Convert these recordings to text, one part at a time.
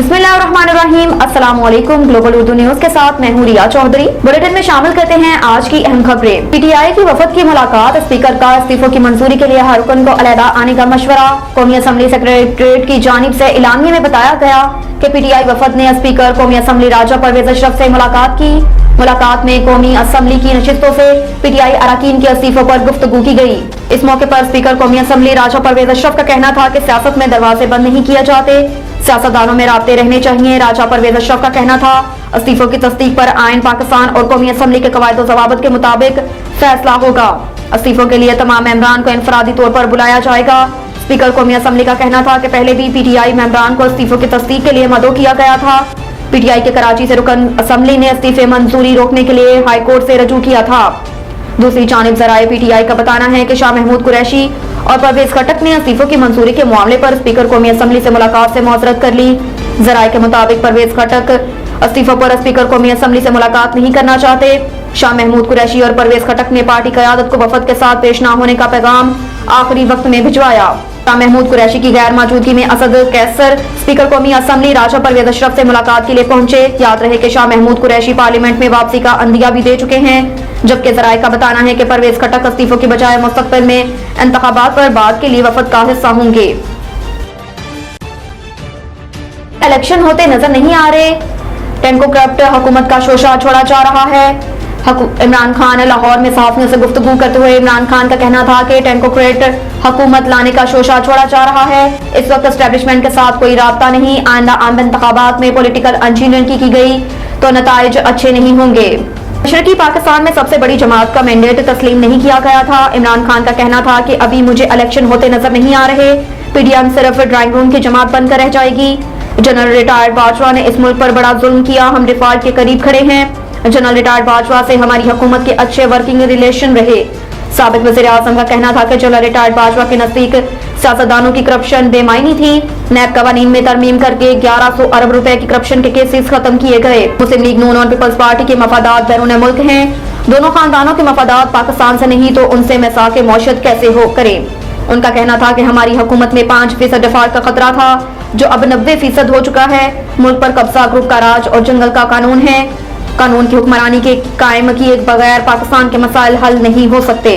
बिस्मिल्लाहिर्रहमानिर्रहीम। अस्सलाम वालेकुम। ग्लोबल उर्दू न्यूज के साथ मैं हूँ रिया चौधरी। बुलेटिन में शामिल करते हैं आज की अहम खबरें। पीटीआई की वफद की मुलाकात, स्पीकर का इस्तीफों की मंजूरी के लिए हर रुकन को अलहदा आने का मशवरा। कौमी असम्बली सेक्रेटरीट की जानिब से इलामिये में बताया गया कि पीटीआई वफद ने स्पीकर कौमी असम्बली राजा परवेज अशरफ से मुलाकात की। मुलाकात में कौमी असम्बली की नशिस्तों से पीटीआई अरकान के इस्तीफों पर गुफ्तगू की गई। इस मौके पर स्पीकर कौमी असम्बली राजा परवेज अशरफ का कहना था कि सियासत में दरवाजे बंद नहीं किए जाते, सियासतदानों में राब्ते रहने चाहिए। राजा परवेज अशरफ का कहना था इस्तीफों की तस्दीक पर आइन पाकिस्तान और कौमी असम्बली के कवायद और ज़वाबित के मुताबिक फैसला होगा। इस्तीफों के लिए तमाम मेंबरान को इनफरादी तौर पर बुलाया जाएगा। स्पीकर कौमी असम्बली का कहना था कि पहले भी पीटीआई मेंबरान को इस्तीफों की तस्दीक के लिए मदऊ किया गया था। पीटीआई के कराची से रुकन असम्बली ने इस्तीफे मंजूरी रोकने के लिए हाई कोर्ट से रजू किया था। दूसरी जानिब जराए पीटीआई का बताना है कि शाह महमूद कुरैशी और परवेज खटक ने इस्तीफों की मंजूरी के मामले पर स्पीकर कौमी असम्बली से मुलाकात से मुआजरत कर ली। जराए के मुताबिक परवेज खटक इस्तीफों पर स्पीकर कौमी असम्बली से मुलाकात नहीं करना चाहते। शाह महमूद कुरैशी और परवेज खटक ने पार्टी क़यादत को वफद के साथ पेश न होने का पैगाम आखिरी वक्त में भिजवाया। शाह महमूद कुरैशी की गैर मौजूदगी में असद कैसर स्पीकर कौमी असम्बली राजा परवेज अशरफ से मुलाकात के लिए पहुंचे। याद रहे कि शाह महमूद कुरैशी पार्लियामेंट में वापसी का अंदिया भी दे चुके हैं, जबकि जराए का बताना है कि परवेज खटक इस्तीफों की बजाय मुस्तकबिल में इंतखाबात पर बात के लिए वफद का हिस्सा होंगे। इलेक्शन होते नजर नहीं आ रहे, टेंको करप्ट हुकूमत का शोशा छोड़ा जा रहा है। इमरान खान लाहौर में सहाफियों से गुफ्तगू करते हुए इमरान खान का कहना था कि टेंकोक्रेट हुकूमत लाने का शोशा छोड़ा जा रहा है। इस वक्त एस्टेब्लिशमेंट के साथ कोई राब्ता नहीं। आइंदा आम इंतखाबात में पॉलिटिकल इंजीनियरिंग की गई तो नताइज अच्छे नहीं होंगे। मशरकी पाकिस्तान में सबसे बड़ी जमात का मैंडेट तस्लीम नहीं किया गया था। इमरान खान का कहना था कि अभी मुझे इलेक्शन होते नजर नहीं आ रहे, पीडीएम सिर्फ ड्राइंग रूम की जमात बनकर रह जाएगी। जनरल रिटायर्ड बाजवा ने इस मुल्क पर बड़ा जुल्म किया, हम डिफॉल्ट के करीब खड़े हैं। जनरल रिटायर्ड बाजवा से हमारी हुकूमत के अच्छे वर्किंग रिलेशन रहे। साबिक वज़ीर आज़म का कहना था कि जनरल रिटायर्ड बाजवा के नजदीक सियासतदानों की करप्शन बेमायनी थी। नैब कवानीन में तरमीम करके 1100 अरब रुपए की करप्शन के केसेस खत्म किए गए। मुस्लिम लीग नून और पीपल्स पार्टी के मफादात बैरून मुल्क हैं। दोनों खानदानों के मफादात पाकिस्तान से नहीं तो उनसे मिसाक मौशत कैसे हो करें। उनका कहना था कि हमारी हुकूमत में 5% डिफॉल्ट का खतरा था, जो अब 90% हो चुका है। मुल्क पर कब्जा, ग्रुप का राज और जंगल का कानून है। कानून की हुक्मरानी के कायम किए बगैर पाकिस्तान के मसाइल हल नहीं हो सकते।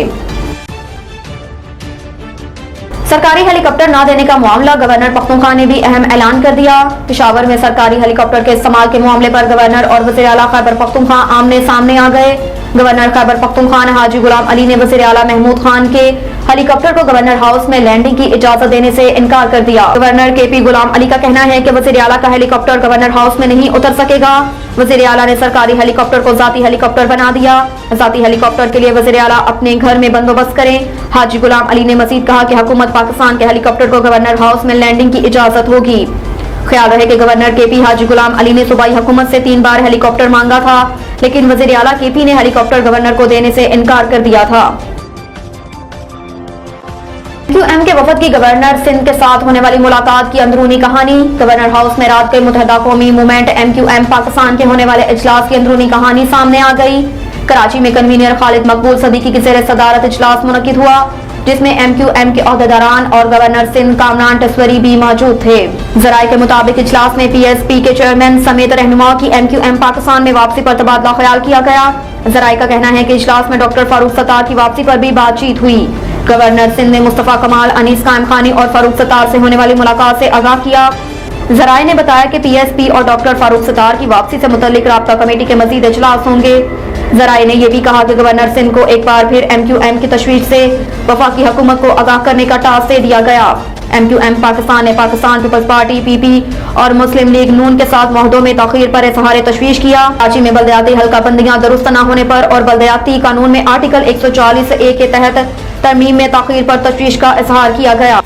सरकारी हेलीकॉप्टर न देने का मामला, गवर्नर पख्तूनख्वा ने भी अहम ऐलान कर दिया। पेशावर में सरकारी हेलीकॉप्टर के इस्तेमाल के मामले पर गवर्नर और वज़ीर आला खैबर पख्तूनख्वा आमने सामने आ गए। गवर्नर खैबर पख्तूनख्वा हाजी गुलाम अली ने वज़ीर आला महमूद खान के हेलीकॉप्टर को गवर्नर हाउस में लैंडिंग की इजाजत देने से इनकार कर दिया। गवर्नर केपी गुलाम अली का कहना है कि वज़ीर आला का हेलीकॉप्टर गवर्नर हाउस में नहीं उतर सकेगा। वज़ीर आला ने सरकारी हेलीकॉप्टर को जाती हेलीकॉप्टर बना दिया। जाती हेलीकॉप्टर के लिए वज़ीर आला अपने घर में बंदोबस्त करें। हाजी गुलाम अली ने मजीद कहा कि हुकूमत पाकिस्तान के हेलीकॉप्टर को गवर्नर हाउस में लैंडिंग की इजाजत होगी। ख्याल रहे कि गवर्नर केपी हाजी गुलाम अली ने सूबाई हुकूमत से 3 बार हेलीकॉप्टर मांगा था, लेकिन वज़ीर आला केपी ने हेलीकॉप्टर गवर्नर को देने से इनकार कर दिया था। एमक्यूएम के वफद की गवर्नर सिंध के साथ होने वाली मुलाकात की अंदरूनी कहानी। गवर्नर हाउस में रात के मुत्तहिदा कौमी मूवमेंट एमक्यूएम पाकिस्तान के होने वाले इजलास की अंदरूनी कहानी सामने आ गई। कराची में कन्वीनर खालिद मकबूल सदीकी की ज़ेर सदारत इजलास मुनक्किद हुआ, जिसमें एमक्यूएम के ओहदेदारान और गवर्नर सिंध कामरान टस्वरी भी मौजूद थे। जराये के मुताबिक इजलास में पीएसपी के चेयरमैन समेत रहनुमाओं की एमक्यूएम पाकिस्तान में वापसी पर तबादला ख्याल किया गया। जराये का कहना है कि इजलास में डॉक्टर फारूक सत्तार की वापसी पर भी बातचीत हुई। गवर्नर सिंध ने मुस्तफा कमाल, अनीस कायम खानी और फारूक सत्तार से होने वाली मुलाकात से आगाह किया। जराये ने बताया कि पीएसपी और डॉक्टर फारूक सत्तार की वापसी से मुतल्लिक राब्ता कमेटी के मजीद इजलास होंगे। जराये ने यह भी कहा कि गवर्नर सिंध को एक बार फिर एमक्यूएम की तशवीश से वफाकी हुकूमत को आगाह करने का टास्क दे दिया गया। एमक्यूएम पाकिस्तान ने पाकिस्तान पीपल्स पार्टी पीपी और मुस्लिम लीग नून के साथ मुआहदों में ताखीर पर इजहार तशवीश किया। कराची में बल्दियाती हल्का बंदियां दुरुस्त न होने पर और बल्दियाती कानून में आर्टिकल 140A के तहत तरमीम में ताखीर पर तशवीश का इजहार किया गया।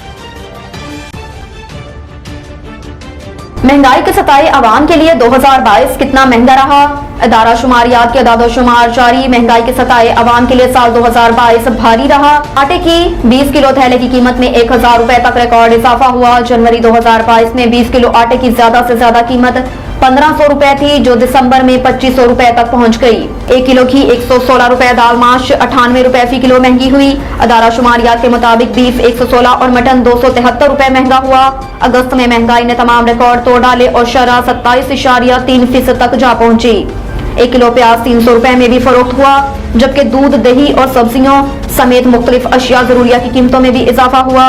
महंगाई के सताए आवाम के लिए 2022 कितना महंगा रहा। अदारा शुमारियात के अदादोशुमार जारी। महंगाई के सताए आवाम के लिए साल 2022 भारी रहा। आटे की 20 किलो थैले की कीमत में 1000 रुपए तक रिकॉर्ड इजाफा हुआ। जनवरी 2022 में 20 किलो आटे की ज्यादा से ज्यादा कीमत 1500 रुपए थी, जो दिसंबर में 2500 रुपए तक पहुंच गई। 1 किलो घी 116 रुपए, दाल माश 98 रुपए फी किलो महंगी हुई। अदारा शुमारियात के मुताबिक बीफ 116 और मटन 273 रुपए महंगा हुआ। अगस्त में महंगाई ने तमाम रिकॉर्ड तोड़ डाले और शरह 27.3% तक जा पहुंची। 1 किलो प्याज 300 रुपए में भी फरोख्त हुआ, जबकि दूध, दही और सब्जियों समेत मुख्तलिफ अशिया जरूरिया की कीमतों में भी इजाफा हुआ।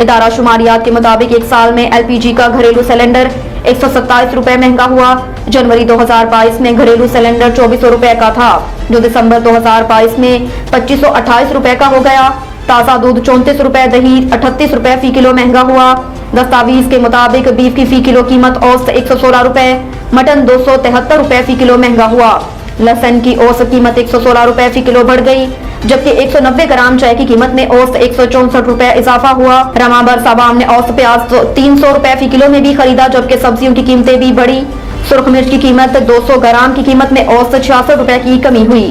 इदारा शुमारियात के मुताबिक एक साल में LPG का घरेलू सिलेंडर 127 रुपए महंगा हुआ। जनवरी 2022 में घरेलू सिलेंडर 2400 रुपए का था, जो दिसंबर 2022 में 2528 रुपए का हो गया। ताज़ा दूध 34 रुपए, दही 38 रुपए फी किलो महंगा हुआ। दस्तावेज के मुताबिक बीफ की फी किलो कीमत औसत 116 रुपए, मटन 273 रुपए फी किलो महंगा हुआ। लहसुन की औसत कीमत 116 रुपए फी किलो बढ़ गई, जबकि 190 ग्राम चाय की कीमत में औसत 164 रुपए इजाफा हुआ। रमा बरसा आवाम ने औसत प्याज 300 रुपए फी किलो में भी खरीदा, जबकि सब्जियों की कीमतें भी बढ़ी। सुर्ख मिर्च की कीमत 200 ग्राम की कीमत में औसत 66 रुपए की कमी हुई।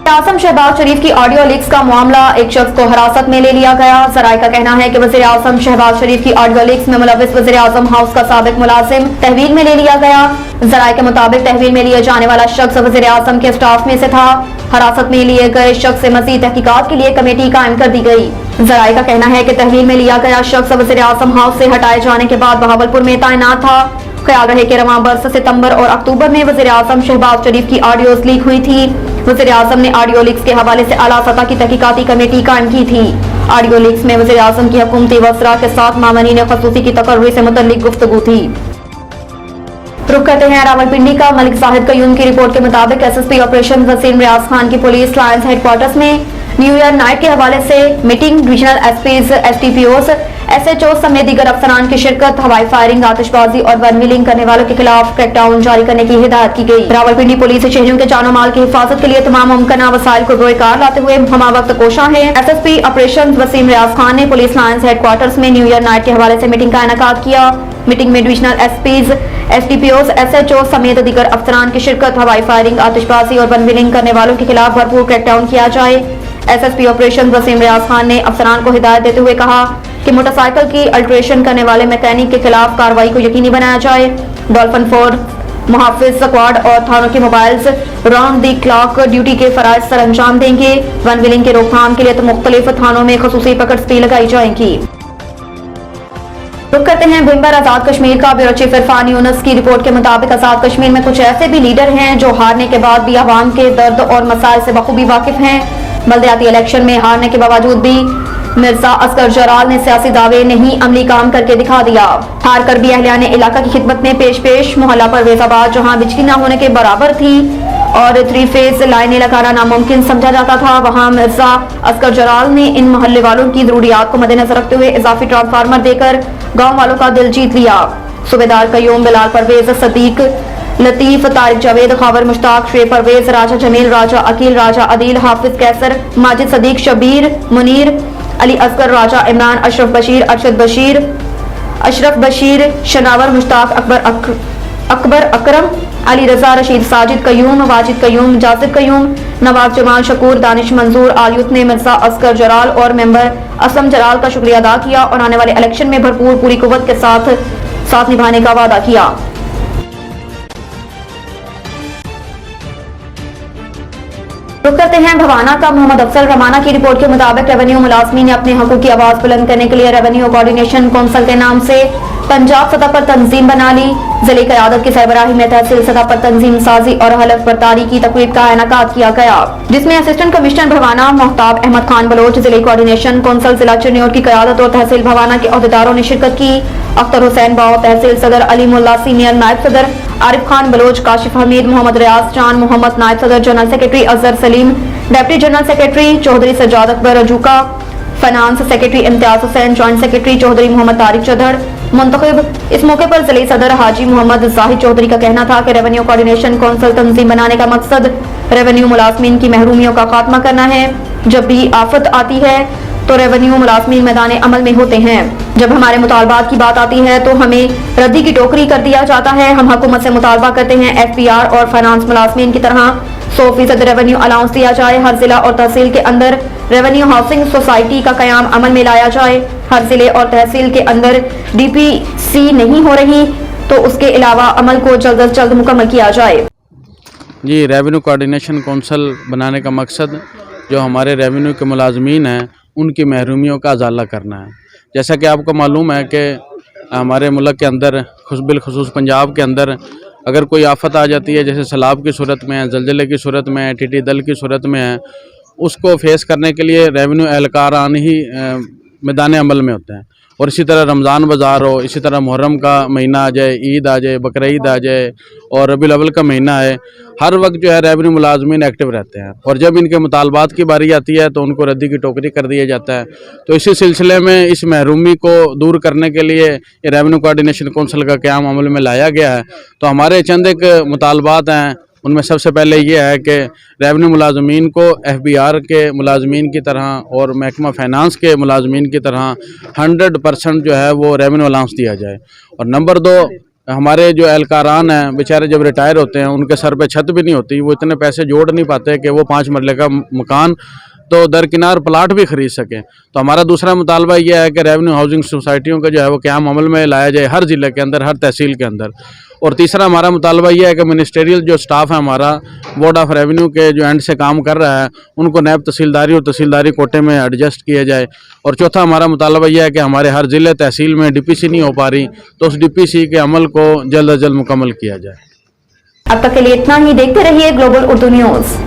आजम शहबाज शरीफ की ऑडियो लीक्स का मामला, एक शख्स को हिरासत में ले लिया गया। जराये का कहना है कि वज़ीर आज़म शहबाज शरीफ की ऑडियो लीक्स में मुलव्विस वज़ीर आज़म हाउस का साबिक मुलाजिम तहवील में ले लिया गया। जराये के मुताबिक तहवील में लिए जाने वाला शख्स वज़ीर आज़म के स्टाफ में से था। हिरासत में लिए गए शख्स से मज़ीद तहकीकात के लिए कमेटी कायम कर दी गई। जराये का कहना है कि तहवील में लिया गया शख्स वज़ीर आज़म हाउस से हटाए जाने के बाद बहावलपुर में तैनात था। ख्याल रहे कि रवां बरस सितंबर और अक्टूबर में वज़ीर आज़म शहबाज शरीफ की ऑडियोज लीक हुई थी। वज़ीर आज़म ने ऑडियो लीक्स के हवाले से आला सतह की तहकीकाती कमेटी कायम की थी। ऑडियो लीक्स में वज़ीर आज़म की हुकूमती वज़रा के साथ मामनीन खसूसी की तकर्री से मुतल्लिक गुफ्तगू थी। रुक करते हैं रावलपिंडी का। मलिक जाहिद कयूम की रिपोर्ट के मुताबिक SSP ऑपरेशन वसीम रियाज खान की पुलिस लायंस हेडक्वार्टर्स में न्यू ईयर नाइट के हवाले से meeting, divisional SPs, STPOs, SHO समेत दीगर अफसरान की शिरकत, हवाई फायरिंग, आतिशबाजी और वन व्हीलिंग करने वालों के खिलाफ क्रैकडाउन जारी करने की हिदायत की गई। रावलपिंडी पुलिस शहरियों के जानो माल की हिफाजत के लिए तमाम मुमकिन वसाइल को रोएकार लाते हुए हमा वक्त कोशा है। SSP ऑपरेशन वसीम रियाज खान ने पुलिस लायंस हेडक्वार्टर्स में न्यू ईयर नाइट के हवाले से मीटिंग का इनेकाद किया। मीटिंग में डिविजनल SPs, STPOs, SHO समेत दीगर अफसरान की शिरकत, हवाई फायरिंग, आतिशबाजी और वन व्हीलिंग करने वालों के खिलाफ भरपूर क्रैकडाउन किया जाए। SSP ऑपरेशन वसीम रियाज खान ने अफसरान को हिदायत देते हुए कहा कि मोटरसाइकिल की अल्ट्रेशन करने वाले मैकेनिक के खिलाफ कार्रवाई को यकीनी बनाया जाए। डॉल्फिन फोर्स, मुहाफिज स्क्वाड और थानों के मोबाइल्स राउंड दी क्लॉक ड्यूटी के फराइज सर अंजाम देंगे। वन व्हीलिंग के रोकथाम के लिए तो मुख्तलिफ थानों में खसूसी पकड़ भी लगाई जाएंगी। रुक करते हैं भिंबर आजाद कश्मीर का। ब्यूरो चीफ इरफान यूनुस की रिपोर्ट के मुताबिक आजाद कश्मीर में कुछ ऐसे भी लीडर हैं जो हारने के बाद भी आवाम के दर्द और मसाइल से बखूबी वाकिफ हैं। बल्दियाती इलेक्शन में हारने के बावजूद भी मिर्जा असगर जराल ने सियासी दावे नहीं अमली काम करके दिखा दिया। हार कर भी अहलियान इलाका की खिदमत में पेश मोहल्ला परवेजाबाद, जहां बिजली न होने के बराबर थी और 3 फेज लाइनें लगाना नामुमकिन समझा जाता था, वहां मिर्जा असगर जराल ने इन मोहल्ले वालों की जरूरियात को मद्देनजर रखते हुए इजाफी ट्रांसफार्मर देकर गाँव वालों का दिल जीत लिया। सूबेदार कयूम, बिलाल परवेज, सदीक लतीफ, तारिक जावेद, खावर मुश्ताक, शेख परवेज, राजा जमील, राजा अकील, राजा अदील, हाफिज कैसर, माजिद सदीक, शबीर मुनीर, अली असगर, राजा इमरान, अशरफ बशीर, शनावर मुश्ताक, अकबर अकरम, अली रजा, रशीद, साजिद कयूम, वाजिद कयूम, जासिद कयूम, नवाब जमाल, शकूर, दानिश मंजूर, आलियुत ने मिर्जा असगर जराल और मेंबर असलम जलाल का शुक्रिया अदा किया और आने वाले इलेक्शन में भरपूर पूरी कुव्वत के साथ निभाने का वादा किया। रुक करते हैं भवाना का। मोहम्मद अफसल रमाना की रिपोर्ट के मुताबिक रेवेन्यू मुलाजमीन ने अपने हकूक की आवाज बुलंद करने के लिए रेवेन्यू कोऑर्डिनेशन काउंसिल के नाम से पंजाब सतह पर तंजीम बना ली। जिले क़यादत की सरबराही में तहसील सतह पर तंजीम साजी और हलफ बर्दारी की तकरीब का इनेकाद किया गया, जिसमें असिस्टेंट कमिश्नर भवाना मोहताब अहमद खान बलोच, जिले कोऑर्डिनेशन काउंसिल जिला चिरनियोर की क़यादत और तहसील भवाना के अहदेदारों ने शिरकत की। अख्तर हुसैन बाव, तहसील सदर अली मुल्ला, सीनियर नायब सदर आरिफ खान बलोच, काशिफ हमीद, मोहम्मद रियाज चान, मोहम्मद नायब सदर, general secretary Azhar Saleem, deputy general secretary Chaudhry Sajjad Akbar अजूका, finance secretary Imtiaz Hussain, joint secretary Chaudhry Mohammad Tariq Chadhar मुंतखब। इस मौके पर जिले सदर हाजी मोहम्मद जाहिद चौधरी का कहना था कि रेवेन्यू कोऑर्डिनेशन काउंसिल तंजीम बनाने का मकसद रेवेन्यू मुलाजमीन की महरूमियों का खात्मा करना है। जब भी आफत आती है तो रेवेन्यू मुलाजमीन मैदान अमल में होते हैं। जब हमारे मुतालबात की बात आती है तो हमें रद्दी की टोकरी कर दिया जाता है। हम हुकूमत से मुतालबा करते हैं FPR और फाइनेंस मुलाजमीन की तरह 100% रेवेन्यू अलाउंस दिया जाए। हर जिला और तहसील के अंदर रेवेन्यू हाउसिंग सोसाइटी का कयाम अमल में लाया जाए। हर जिले और तहसील के अंदर डीपीसी नहीं हो रही तो उसके अलावा अमल को जल्द से जल्द मुकम्मल किया जाए। जी, रेवेन्यू कोऑर्डिनेशन काउंसिल बनाने का मकसद जो हमारे रेवेन्यू के मुलाजमीन हैं उनकी महरूमियों का अजाला करना है। जैसा कि आपको मालूम है कि हमारे मुल्क के अंदर बिलखुसूस पंजाब के अंदर अगर कोई आफत आ जाती है, जैसे सैलाब की सूरत में है, ज़लज़ले की सूरत में है, टिड्डी दल की सूरत में है, उसको फेस करने के लिए रेवेन्यू एहलकारान ही मैदान अमल में होते हैं। और इसी तरह रमज़ान बाज़ार हो, इसी तरह मुहर्रम का महीना आ जाए, ईद आ जाए, बकरीद आ जाए और रबीउल अव्वल का महीना है, हर वक्त जो है रेवेन्यू मुलाजमीन एक्टिव रहते हैं। और जब इनके मुतालबात की बारी आती है तो उनको रद्दी की टोकरी कर दिया जाता है। तो इसी सिलसिले में इस महरूमी को दूर करने के लिए ये रेवेन्यू कोऑर्डिनेशन काउंसिल का क़याम अमल में लाया गया है। तो हमारे चंद एक मुतालबात हैं, उनमें सबसे पहले ये है कि रेवेन्यू मुलाजमीन को FBR के मुलाजमीन की तरह और महकमा फाइनेंस के मुलाजमीन की तरह 100% जो है वो रेवेन्यू अलाउंस दिया जाए। और नंबर 2, हमारे जो एहलकारान हैं बेचारे जब रिटायर होते हैं उनके सर पे छत भी नहीं होती, वो इतने पैसे जोड़ नहीं पाते कि वो 5 मरले का मकान तो दरकिनार प्लाट भी खरीद सकें। तो हमारा दूसरा मुतालबा यह है कि रेवेन्यू हाउसिंग सोसाइटियों का जो है वो क़याम अमल में लाया जाए हर ज़िले के अंदर, हर तहसील के अंदर। और तीसरा हमारा मुतालबा यह है कि मिनिस्टेरियल जो स्टाफ है हमारा बोर्ड ऑफ रेवेन्यू के जो एंड से काम कर रहा है उनको नायब तहसीलदारी और तहसीलदारी कोटे में एडजस्ट किया जाए। और चौथा हमारा मुतालबा यह है कि हमारे हर ज़िले तहसील में DPC नहीं हो पा रही तो उस DPC के अमल को जल्द अज जल्द मुकम्मल किया जाए। अब तक के लिए इतना ही। देखते रहिए ग्लोबल उर्दू न्यूज़।